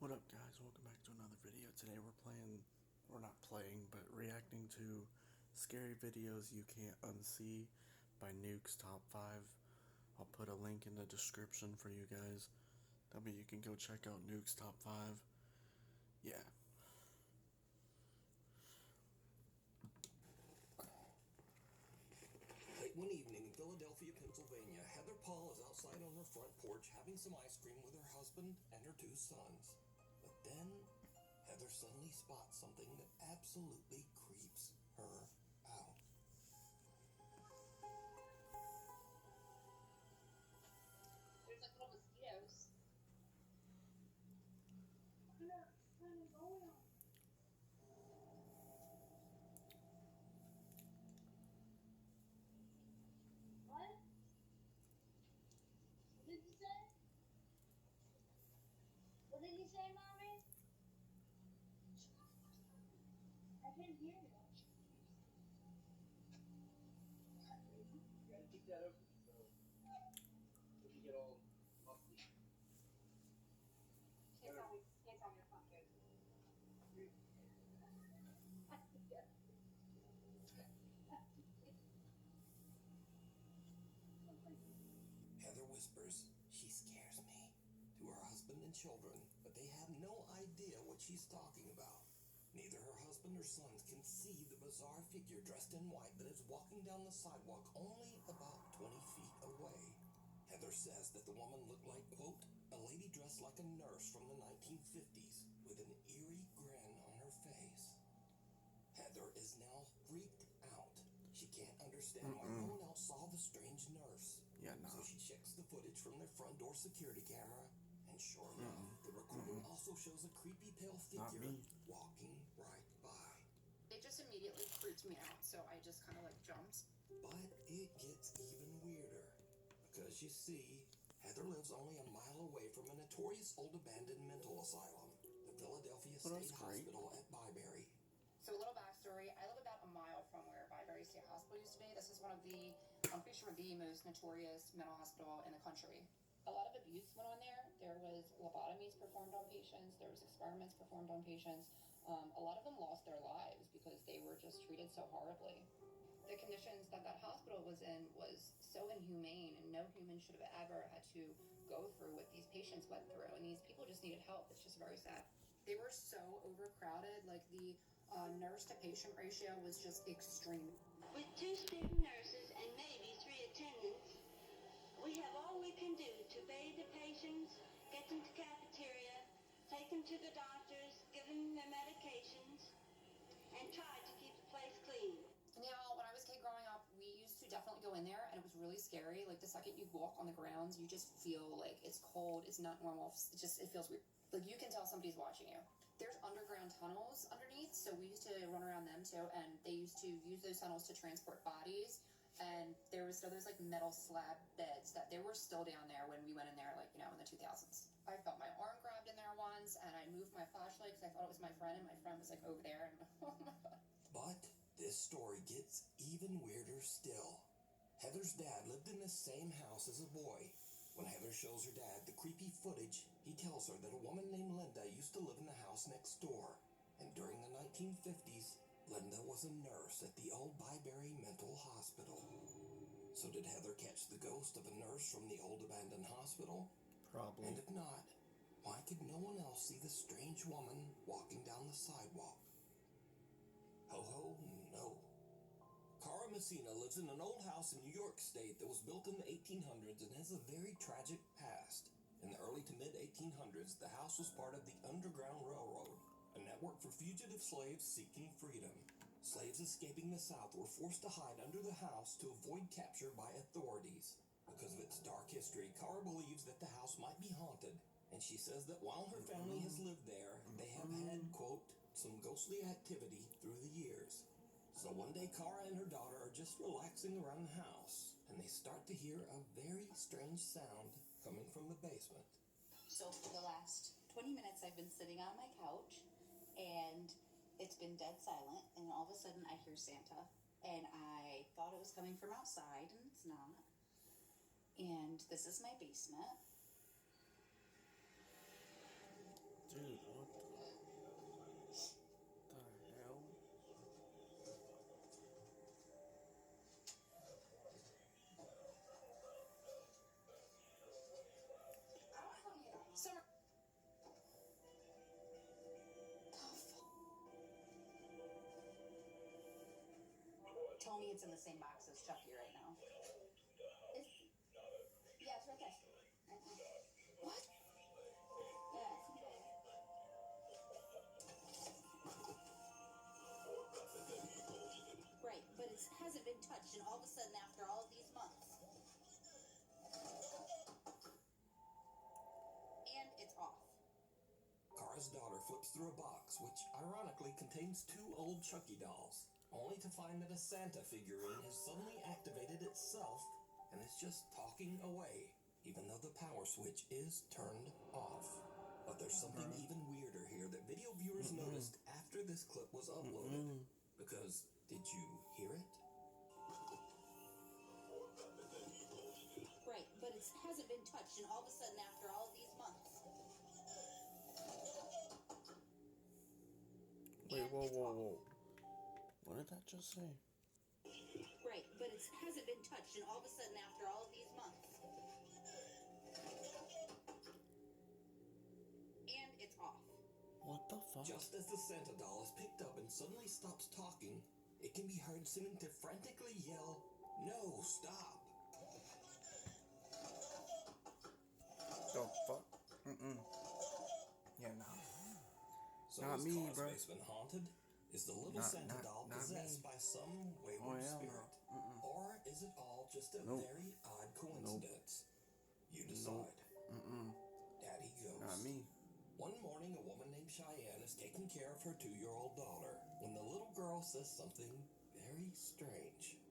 What up, guys? Welcome back to another video. Today we're not playing, but reacting to Scary Videos You Can't Unsee by Nukes Top 5. I'll put a link in the description for you guys. That way you can go check out Nukes Top 5. Yeah. Late one evening in Philadelphia, Pennsylvania, Heather Paul is outside on her front porch having some ice cream with her husband and her two sons. But then, Heather suddenly spots something that absolutely creeps her out. There's like little mosquitoes. What? What did you say? What did you say, Mommy? I can't hear you. You gotta keep that open so it can get all musty. Can't tell me your phone goes. Heather whispers, "She scares me," to her husband and children, but they have no idea what she's talking about. Neither her husband or sons can see the bizarre figure dressed in white that is walking down the sidewalk only about 20 feet away. Heather says that the woman looked like, quote, a lady dressed like a nurse from the 1950s with an eerie grin on her face. Heather is now freaked out. She can't understand why no one else saw the strange nurse. So she checks the footage from their front door security camera, and sure enough, the recording also shows a creepy pale figure walking right by. It just immediately freaked me out, so I just kind of like jumped. But it gets even weirder, because you see, Heather lives only a mile away from a notorious old abandoned mental asylum, the Philadelphia State Hospital at Byberry. So a little backstory, I live about a mile from where Byberry State Hospital used to be. This is one of the, I'm pretty sure, the most notorious mental hospital in the country. A lot of abuse went on there. There was lobotomies performed on patients. There was experiments performed on patients. A lot of them lost their lives because they were just treated so horribly. The conditions that hospital was in was so inhumane, and no human should have ever had to go through what these patients went through. And these people just needed help. It's just very sad. They were so overcrowded. Like the nurse to patient ratio was just extreme. With 2 student nurses and maybe 3 attendants, we have all we can do to bathe the patients, get them to cafeteria, take them to the doctors, give them their medications, and try to keep the place clean. Now, when I was a kid growing up, we used to definitely go in there, and it was really scary. Like, the second you walk on the grounds, you just feel like it's cold, it's not normal, it feels weird. Like, you can tell somebody's watching you. There's underground tunnels underneath, so we used to run around them too, and they used to use those tunnels to transport bodies. And there was like metal slab beds that they were still down there when we went in there, like, you know, in the 2000s. I felt my arm grabbed in there once, and I moved my flashlight because I thought it was my friend, and my friend was like over there, and oh my god. But this story gets even weirder still. Heather's dad lived in the same house as a boy. When Heather shows her dad the creepy footage, he tells her that a woman named Linda used to live in the house next door. And during the 1950s, Linda was a nurse at the old Byberry Mental Hospital. So did Heather catch the ghost of a nurse from the old abandoned hospital? Probably. And if not, why could no one else see the strange woman walking down the sidewalk? Ho ho, no. Cara Messina lives in an old house in New York State that was built in the 1800s and has a very tragic past. In the early to mid-1800s, the house was part of the Underground Railroad, a network for fugitive slaves seeking freedom. Slaves escaping the South were forced to hide under the house to avoid capture by authorities. Because of its dark history, Cara believes that the house might be haunted, and she says that while her family has lived there, they have had, quote, some ghostly activity through the years. So one day, Cara and her daughter are just relaxing around the house, and they start to hear a very strange sound coming from the basement. So for the last 20 minutes, I've been sitting on my couch, and it's been dead silent, and all of a sudden I hear Santa, and I thought it was coming from outside, and it's not. And this is my basement. Dude. Chucky right now. Yeah, it's right there. What? Yeah. Right, but it hasn't been touched, and all of a sudden, after all of these months, and it's off. Kara's daughter flips through a box, which ironically contains 2 old Chucky dolls, only to find that a Santa figurine has suddenly activated itself and is just talking away, even though the power switch is turned off. But there's something even weirder here that video viewers noticed after this clip was uploaded. Because, did you hear it? Right, but it hasn't been touched, and all of a sudden, after all of these months, Wait, and whoa, it's whoa, off. whoa. What did that just say? Right, but it hasn't been touched, and all of a sudden, after all of these months, and it's off. What the fuck? Just as the Santa doll is picked up and suddenly stops talking, it can be heard seeming to frantically yell, "No, stop!" The fuck? Yeah, nah. So Not is me, Kara's bro. basement haunted? Is the little Santa doll not possessed me. by some wayward hell spirit? no. Or is it all just a Nope. very odd coincidence? You decide. Daddy Ghost. Not me. One morning, a woman named Cheyenne is taking care of her 2-year-old daughter when the little girl says something very strange.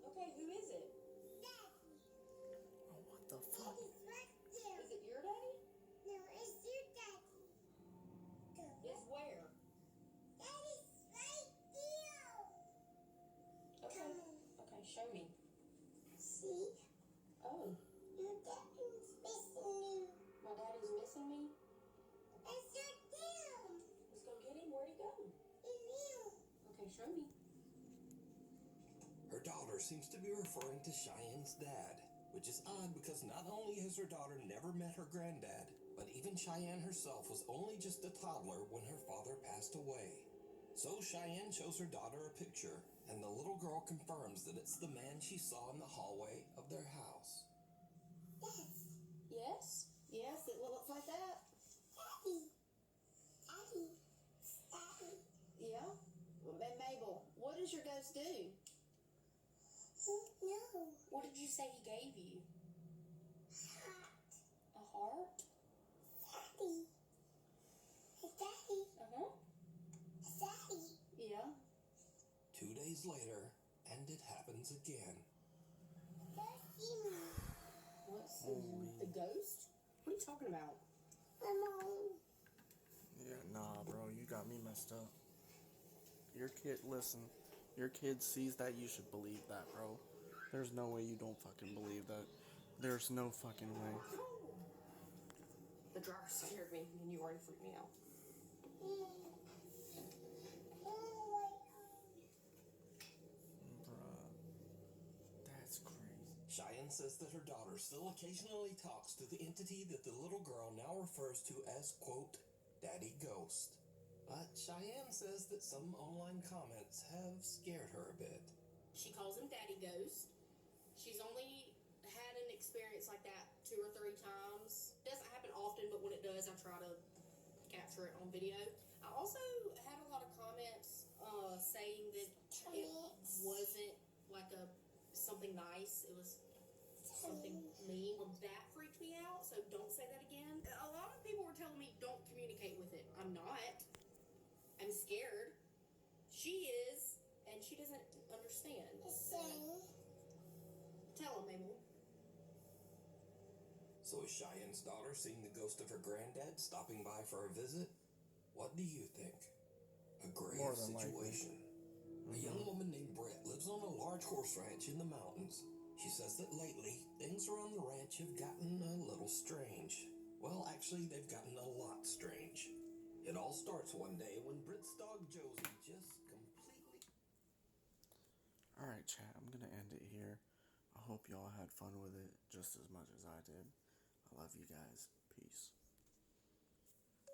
Okay, who is it? Oh, what the fuck? Is it your daddy? It's where? Okay. Okay, show me. Oh, my daddy's missing me? Let's go get him. Where'd he go? Okay, show me. Her daughter seems to be referring to Cheyenne's dad, which is odd because not only has her daughter never met her granddad, but even Cheyenne herself was only just a toddler when her father passed away. So Cheyenne shows her daughter a picture, and the little girl confirms that it's the man she saw in the hallway of their house. Yes? Yes, it looks like that. Yeah? Well, then Mabel, what does your ghost do? What did you say he gave you? A heart? Uh-huh. Yeah. 2 days later, and it happens again. What's the ghost? What are you talking about? Yeah, nah, bro. You got me messed up. Your kid, listen. Your kid sees that, you should believe that, bro. There's no way you don't fucking believe that. There's no fucking way. The dryer scared me, and you already freaked me out. Bruh. That's crazy. Cheyenne says that her daughter still occasionally talks to the entity that the little girl now refers to as, quote, Daddy Ghost. But Cheyenne says that some online comments have scared her a bit. She calls him Daddy Ghost. She's only had an experience like that 2 or 3 times. It doesn't happen often, but when it does, I try to capture it on video. I also had a lot of comments saying that it wasn't like something nice. It was something mean. Well, that freaked me out, so don't say that again. A lot of people were telling me don't communicate with it. I'm not. I'm scared. She is, and she doesn't understand. Tell him, Mabel. So is Cheyenne's daughter seeing the ghost of her granddad stopping by for a visit? What do you think? A grave More than situation. A young woman named Brett lives on a large horse ranch in the mountains. She says that lately, things around the ranch have gotten a little strange. Well, actually, they've gotten a lot strange. It all starts one day when Britt's dog Josie just completely... Alright, chat, I'm gonna end it here. I hope y'all had fun with it just as much as I did. I love you guys. Peace.